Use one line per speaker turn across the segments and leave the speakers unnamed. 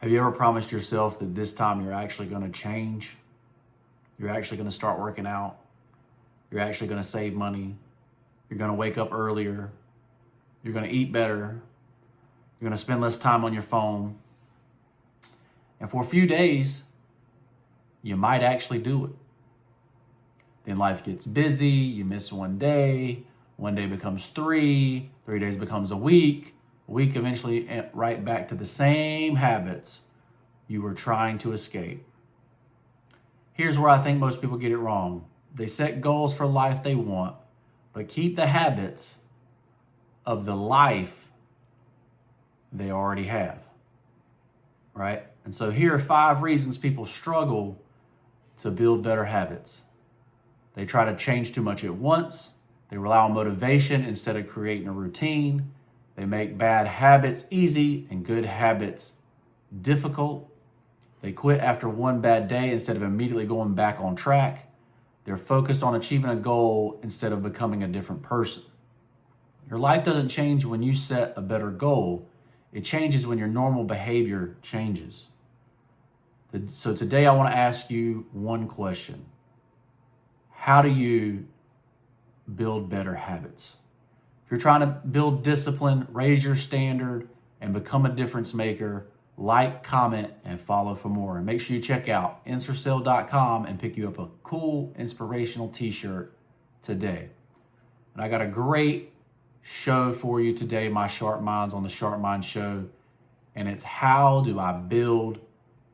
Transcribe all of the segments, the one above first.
Have you ever promised yourself that this time you're actually going to change? You're actually going to start working out. You're actually going to save money. You're going to wake up earlier. You're going to eat better. You're going to spend less time on your phone. And for a few days, you might actually do it. Then life gets busy. You miss one day becomes 3 days becomes a week eventually right back to the same habits you were trying to escape. Here's where I think most people get it wrong. They set goals for life they want, but keep the habits of the life they already have, right? And so here are 5 reasons people struggle to build better habits. They try to change too much at once. They rely on motivation instead of creating a routine. They make bad habits easy and good habits difficult. They quit after one bad day instead of immediately going back on track. They're focused on achieving a goal instead of becoming a different person. Your life doesn't change when you set a better goal. It changes when your normal behavior changes. So today I want to ask you one question. How do you build better habits? If you're trying to build discipline, raise your standard, and become a difference maker, like, comment, and follow for more. And make sure you check out insercell.com and pick you up a cool inspirational t-shirt today. And I got a great show for you today, my Sharp Minds on the Sharp Mind Show. And it's how do I build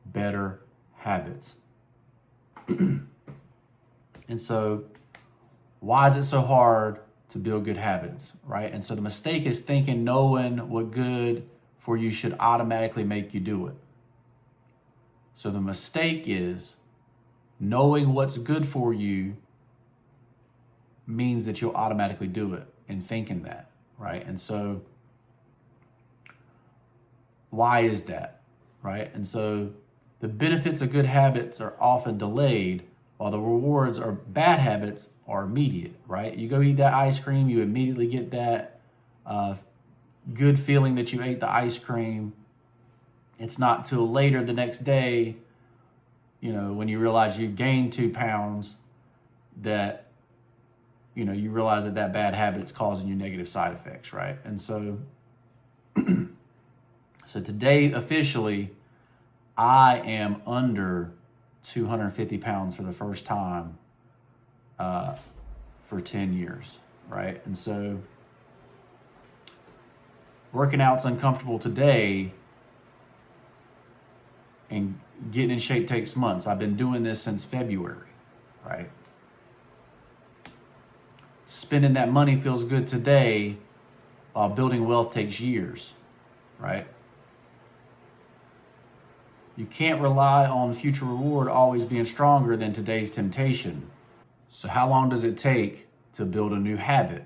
better habits? And so why is it so hard to build good habits, right? And so the mistake is thinking knowing what good for you should automatically make you do it. So the mistake is knowing what's good for you means that you'll automatically do it and thinking that, right? And so why is that, right? And so the benefits of good habits are often delayed while the rewards of bad habits are immediate, right? You go eat that ice cream, you immediately get that good feeling that you ate the ice cream. It's not till later the next day, when you realize you gained 2 pounds that, you realize that bad habit's causing you negative side effects, right? And so, so today officially, I am under 250 pounds for the first time for 10 years, right? And so working out's uncomfortable today and getting in shape takes months. I've been doing this since February, right? Spending that money feels good today while building wealth takes years, right? You can't rely on future reward always being stronger than today's temptation. So how long does it take to build a new habit?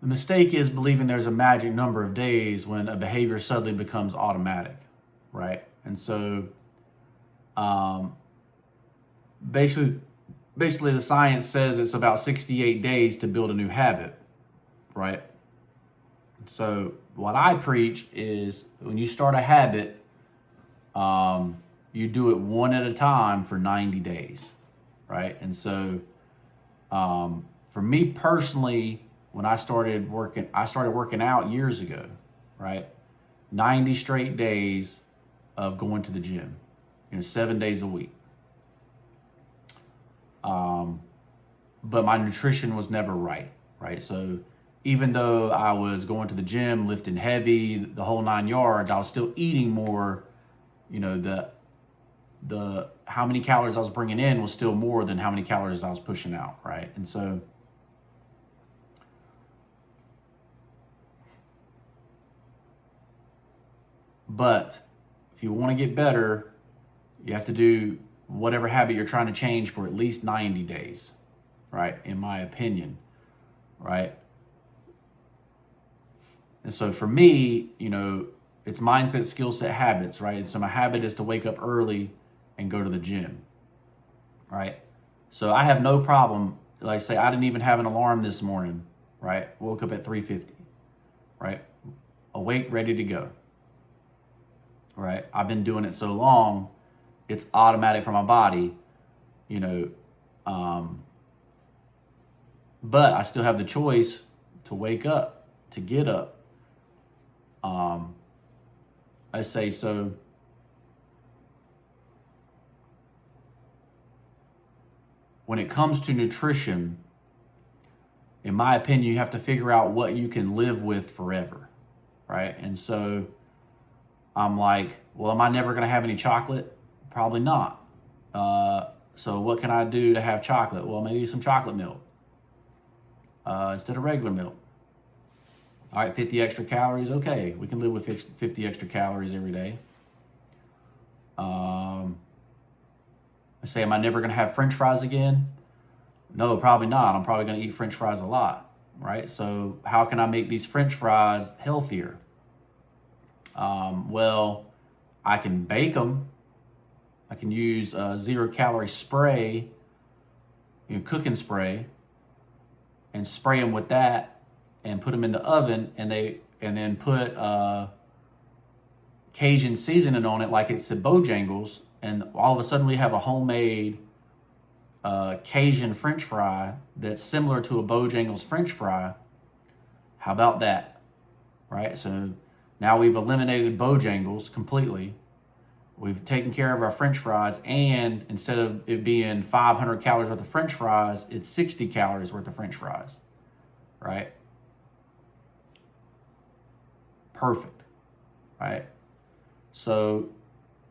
The mistake is believing there's a magic number of days when a behavior suddenly becomes automatic, right? And so basically the science says it's about 68 days to build a new habit, right? So what I preach is when you start a habit, you do it one at a time for 90 days, right? And so for me personally, when I started working out years ago, right? 90 straight days of going to the gym, 7 days a week. But my nutrition was never right? So even though I was going to the gym, lifting heavy, the whole 9 yards, I was still eating more. The how many calories I was bringing in was still more than how many calories I was pushing out, right? And so but if you want to get better, you have to do whatever habit you're trying to change for at least 90 days, right? In my opinion, right? And so for me, it's mindset, skill set, habits, right? And so my habit is to wake up early and go to the gym, right? So I have no problem. Like say I didn't even have an alarm this morning, right? Woke up at 3:50, right? Awake, ready to go. right? I've been doing it so long, it's automatic for my body, you know. But I still have the choice to wake up, to get up. I say so. When it comes to nutrition, in my opinion, you have to figure out what you can live with forever, right? And so I'm like, well, am I never going to have any chocolate? Probably not. So what can I do to have chocolate? Well, maybe some chocolate milk instead of regular milk. All right, 50 extra calories. Okay, we can live with 50 extra calories every day. I say, am I never going to have French fries again? No, probably not. I'm probably going to eat French fries a lot, right? So how can I make these French fries healthier? Well, I can bake them. I can use a 0-calorie spray, cooking spray, and spray them with that, and put them in the oven, and then put Cajun seasoning on it like it's at Bojangles, and all of a sudden we have a homemade Cajun French fry that's similar to a Bojangles French fry. How about that? Right? So now we've eliminated Bojangles completely. We've taken care of our French fries, and instead of it being 500 calories worth of French fries, it's 60 calories worth of French fries, right? Perfect, right? So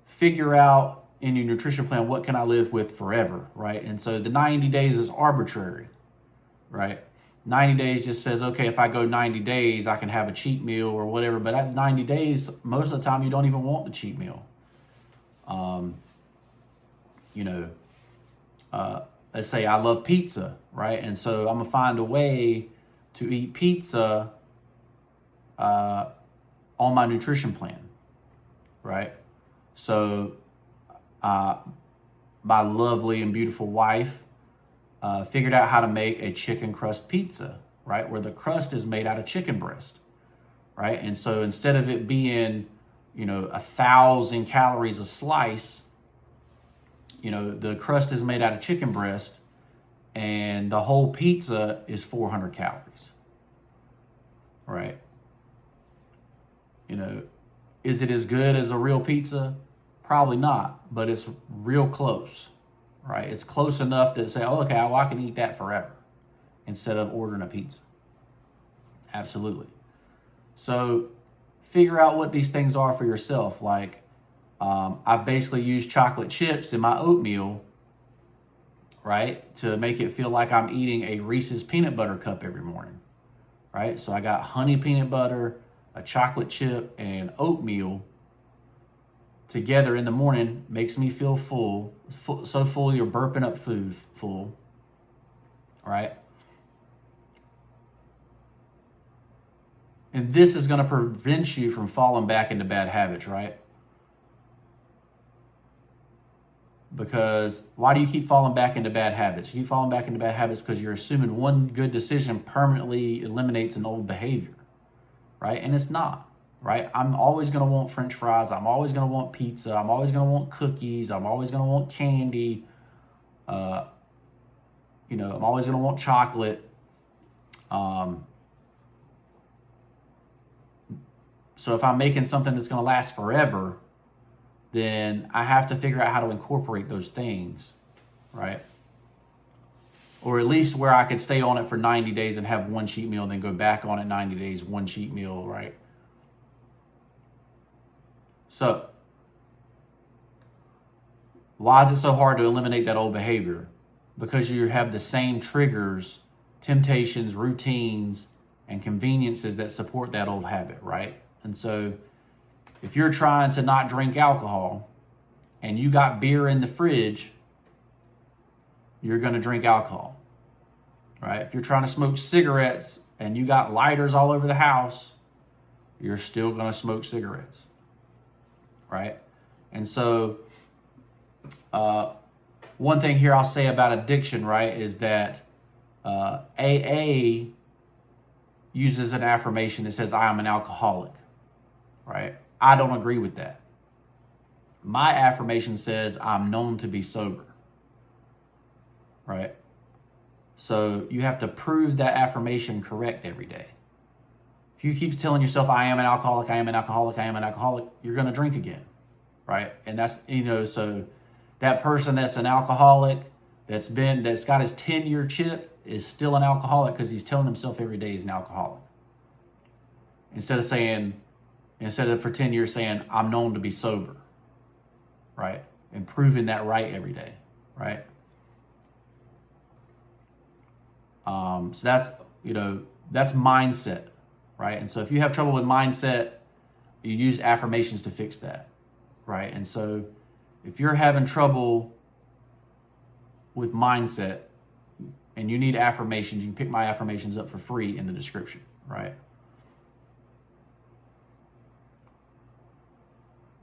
figure out in your nutrition plan, what can I live with forever, right? And so the 90 days is arbitrary, right? 90 days just says, okay, if I go 90 days, I can have a cheat meal or whatever. But at 90 days, most of the time, you don't even want the cheat meal. Let's say I love pizza, right? And so I'm gonna find a way to eat pizza on my nutrition plan, right? So my lovely and beautiful wife figured out how to make a chicken crust pizza, right? Where the crust is made out of chicken breast, right? And so instead of it being, 1,000 calories a slice, the crust is made out of chicken breast, and the whole pizza is 400 calories, right? Is it as good as a real pizza? Probably not, but it's real close, right? It's close enough to say, oh, okay, well, I can eat that forever instead of ordering a pizza. Absolutely. So figure out what these things are for yourself. Like, I've basically used chocolate chips in my oatmeal, right, to make it feel like I'm eating a Reese's peanut butter cup every morning, right? So I got honey peanut butter, a chocolate chip, and oatmeal together in the morning. Makes me feel full, so full you're burping up food full, right? And this is going to prevent you from falling back into bad habits, right? Because why do you keep falling back into bad habits? You keep falling back into bad habits because you're assuming one good decision permanently eliminates an old behavior, right? And it's not, right? I'm always going to want French fries. I'm always going to want pizza. I'm always going to want cookies. I'm always going to want candy. I'm always going to want chocolate. So if I'm making something that's going to last forever, then I have to figure out how to incorporate those things, right? Or at least where I could stay on it for 90 days and have one cheat meal and then go back on it 90 days, one cheat meal, right? So why is it so hard to eliminate that old behavior? Because you have the same triggers, temptations, routines, and conveniences that support that old habit, right? And so if you're trying to not drink alcohol and you got beer in the fridge, you're going to drink alcohol, right? If you're trying to smoke cigarettes and you got lighters all over the house, you're still going to smoke cigarettes, right? And so one thing here I'll say about addiction, right, is that AA uses an affirmation that says, I am an alcoholic, right? I don't agree with that, my affirmation says, I'm known to be sober, right? So you have to prove that affirmation correct every day. If you keep telling yourself, I am an alcoholic, I am an alcoholic, I am an alcoholic, you're going to drink again, right? And that's, so that person that's an alcoholic, that's got his 10-year chip, is still an alcoholic because he's telling himself every day he's an alcoholic. Instead of for 10 years saying, I'm known to be sober, right? And proving that right every day, right? So that's mindset, right? And so if you have trouble with mindset, you use affirmations to fix that, right? And so if you're having trouble with mindset and you need affirmations, you can pick my affirmations up for free in the description, right?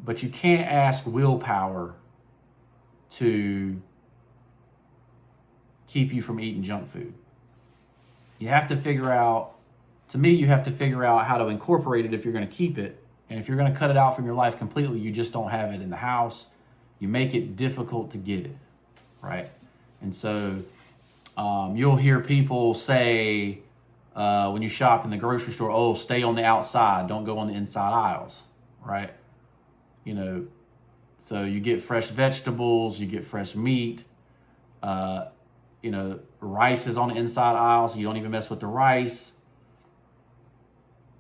But you can't ask willpower to keep you from eating junk food. You have to figure out how to incorporate it if you're going to keep it. And if you're going to cut it out from your life completely, you just don't have it in the house. You make it difficult to get it, right? And so you'll hear people say when you shop in the grocery store, oh, stay on the outside, don't go on the inside aisles, right? So you get fresh vegetables, you get fresh meat, rice is on the inside aisle, so you don't even mess with the rice.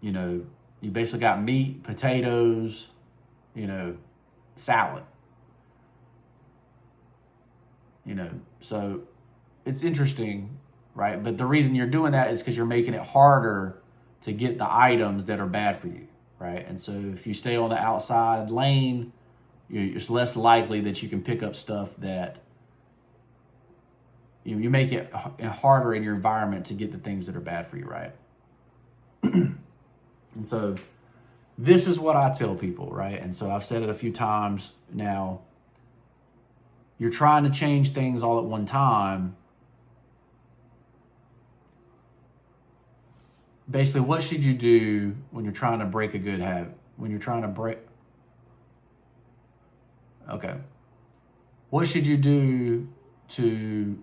You basically got meat, potatoes, salad. So it's interesting, right? But the reason you're doing that is because you're making it harder to get the items that are bad for you, right? And so if you stay on the outside lane, it's less likely that you can pick up stuff that you make it harder in your environment to get the things that are bad for you, right? And so this is what I tell people, right? And so I've said it a few times now. You're trying to change things all at one time. Basically, what should you do when you're trying to break a good habit? What should you do to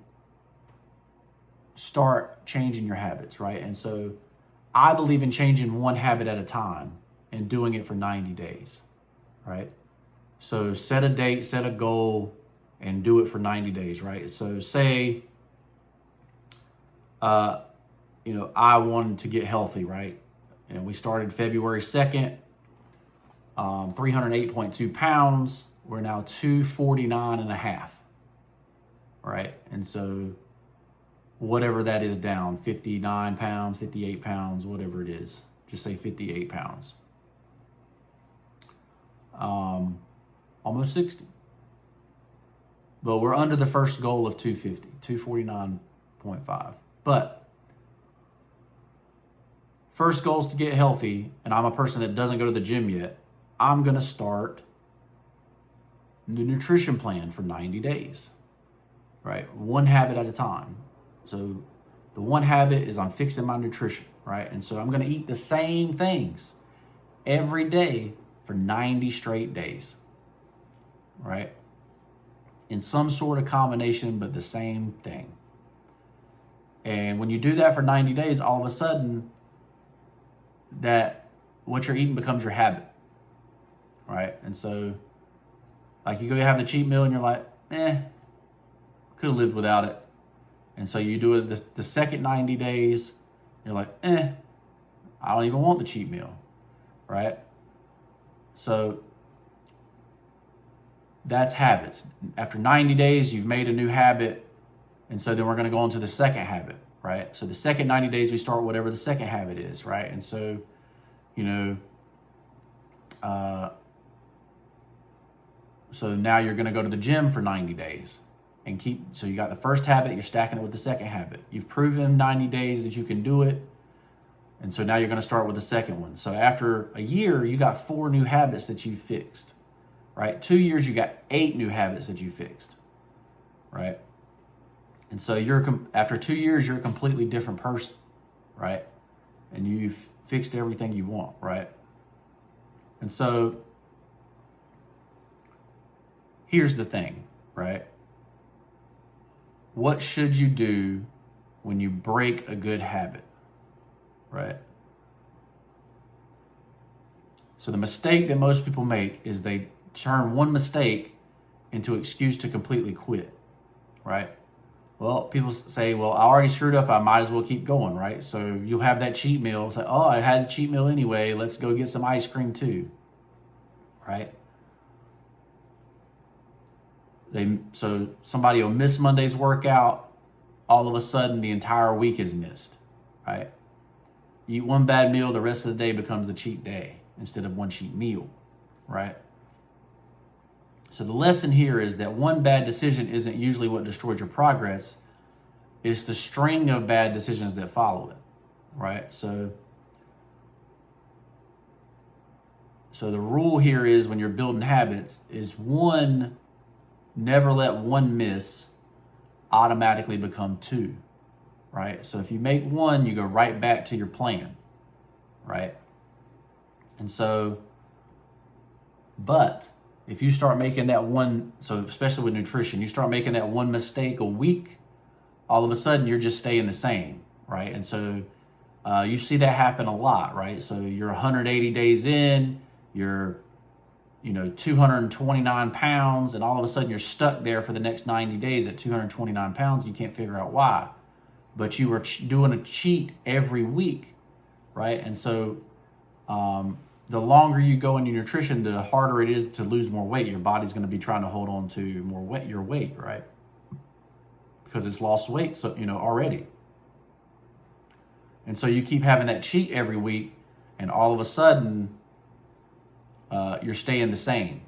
start changing your habits, right? And so I believe in changing one habit at a time and doing it for 90 days, right? So set a date, set a goal, and do it for 90 days, right? So say, I wanted to get healthy, right? And we started February 2nd, 308.2 pounds. We're now 249 and a half, right? And so whatever that is down, 59 pounds, 58 pounds, whatever it is, just say 58 pounds. Almost 60. But we're under the first goal of 250, 249.5. But first goal is to get healthy, and I'm a person that doesn't go to the gym yet. I'm going to start the nutrition plan for 90 days, right? One habit at a time. So the one habit is I'm fixing my nutrition, right? And so I'm going to eat the same things every day for 90 straight days, right? In some sort of combination, but the same thing. And when you do that for 90 days, all of a sudden, that what you're eating becomes your habit, right? And so, like, you go have the cheat meal and you're like, could have lived without it. And so you do it the second 90 days, you're like, I don't even want the cheat meal, right? So that's habits. After 90 days, you've made a new habit. And so then we're going to go on to the second habit, right? So the second 90 days, we start whatever the second habit is, right? And so, so now you're going to go to the gym for 90 days and so you got the first habit, you're stacking it with the second habit. You've proven in 90 days that you can do it. And so now you're going to start with the second one. So after a year, you got 4 new habits that you fixed, right? 2 years, you got 8 new habits that you fixed, right? And so after 2 years, you're a completely different person, right? And you've fixed everything you want, right? And so here's the thing, right? What should you do when you break a good habit, right? So the mistake that most people make is they turn one mistake into an excuse to completely quit, right? Well, people say, well, I already screwed up. I might as well keep going, right? So you'll have that cheat meal. It's like, oh, I had a cheat meal anyway. Let's go get some ice cream too, right? So somebody will miss Monday's workout. All of a sudden, the entire week is missed, right? You eat one bad meal, the rest of the day becomes a cheat day instead of one cheat meal, right? So the lesson here is that one bad decision isn't usually what destroys your progress. It's the string of bad decisions that follow it, right? So the rule here is when you're building habits is one, never let one miss automatically become two, right? So if you make one, you go right back to your plan, right? And so, but if you start making that one, so especially with nutrition, you start making that one mistake a week, all of a sudden you're just staying the same, right? And so you see that happen a lot, right? So you're 180 days in, you're 229 pounds, and all of a sudden you're stuck there for the next 90 days at 229 pounds. You can't figure out why, but you were doing a cheat every week, right? And so the longer you go in your nutrition, the harder it is to lose more weight. Your body's going to be trying to hold on to more weight, your weight, right? Because it's lost weight, so already. And so you keep having that cheat every week, and all of a sudden, you're staying the same,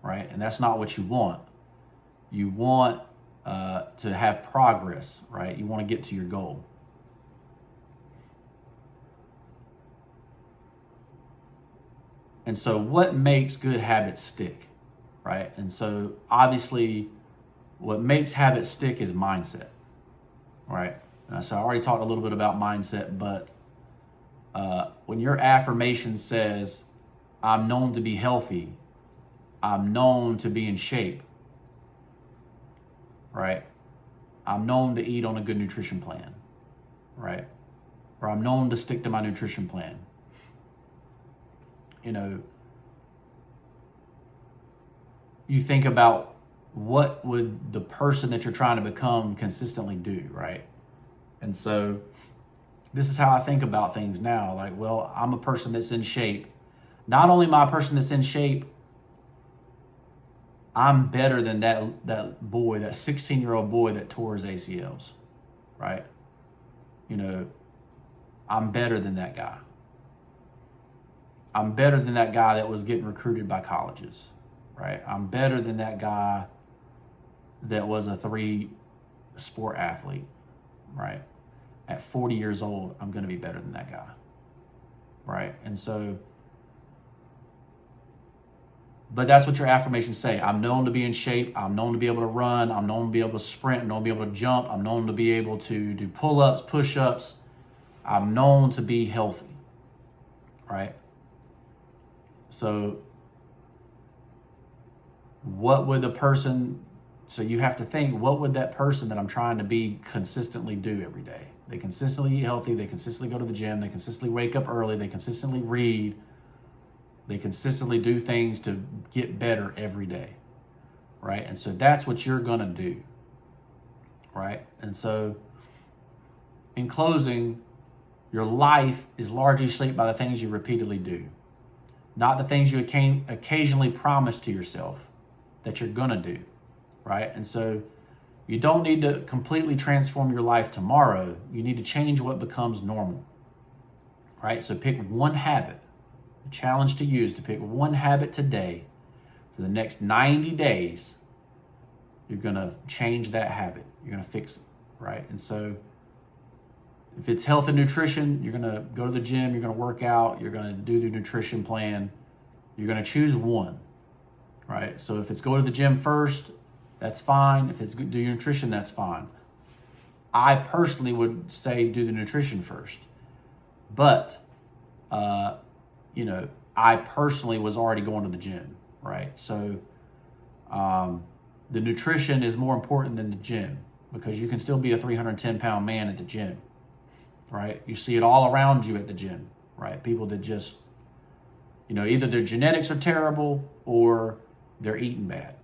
right? And that's not what you want. You want to have progress, right? You want to get to your goal. And so what makes good habits stick, right? And so obviously what makes habits stick is mindset, right? So I already talked a little bit about mindset, but when your affirmation says, I'm known to be healthy, I'm known to be in shape, right? I'm known to eat on a good nutrition plan, right? Or I'm known to stick to my nutrition plan. You think about what would the person that you're trying to become consistently do, right? And so this is how I think about things now. Like, well, I'm a person that's in shape. Not only am I a person that's in shape, I'm better than that boy, that 16-year-old boy that tore his ACLs, right? I'm better than that guy. I'm better than that guy that was getting recruited by colleges, right? I'm better than that guy that was a 3-sport athlete, right? At 40 years old, I'm going to be better than that guy, right? And so, but that's what your affirmations say. I'm known to be in shape. I'm known to be able to run. I'm known to be able to sprint. I'm known to be able to jump. I'm known to be able to do pull-ups, push-ups. I'm known to be healthy, right? So what would so you have to think, what would that person that I'm trying to be consistently do every day? They consistently eat healthy. They consistently go to the gym. They consistently wake up early. They consistently read. They consistently do things to get better every day, right? And so that's what you're going to do, right? And so in closing, your life is largely shaped by the things you repeatedly do, not the things you occasionally promise to yourself that you're going to do, right? And so you don't need to completely transform your life tomorrow. You need to change what becomes normal, right? So pick one habit. The challenge to you is to pick one habit today. For the next 90 days, you're going to change that habit. You're going to fix it, right? And so if it's health and nutrition, you're going to go to the gym, you're going to work out, you're going to do the nutrition plan. You're going to choose one, right? So if it's go to the gym first, that's fine. If it's do your nutrition, that's fine. I personally would say do the nutrition first. But, I personally was already going to the gym, right? So The nutrition is more important than the gym, because you can still be a 310-pound man at the gym, right? You see it all around you at the gym, right? People that just, either their genetics are terrible or they're eating bad.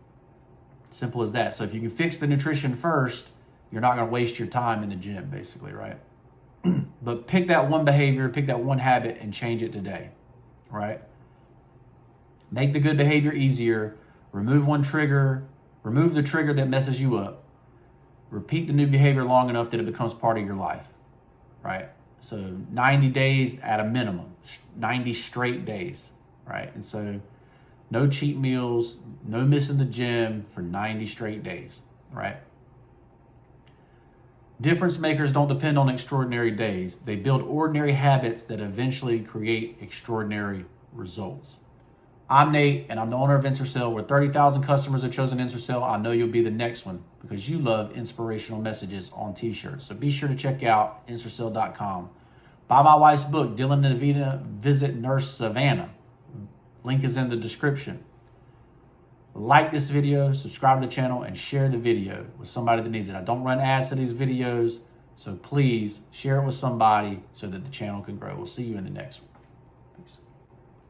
Simple as that. So if you can fix the nutrition first, you're not going to waste your time in the gym, basically, right? But pick that one behavior, pick that one habit, and change it today, right? Make the good behavior easier. Remove one trigger. Remove the trigger that messes you up. Repeat the new behavior long enough that it becomes part of your life, right? So 90 days at a minimum, 90 straight days, right? And so no cheat meals, no missing the gym for 90 straight days, right? Difference makers don't depend on extraordinary days. They build ordinary habits that eventually create extraordinary results. I'm Nate, and I'm the owner of InserCell. Where 30,000 customers have chosen InserCell, I know you'll be the next one, because you love inspirational messages on t-shirts. So be sure to check out InserCell.com. Buy my wife's book, Dylan and Avita Visit Nurse Savannah. Link is in the description. Like this video, subscribe to the channel, and share the video with somebody that needs it. I don't run ads to these videos, so please share it with somebody so that the channel can grow. We'll see you in the next one.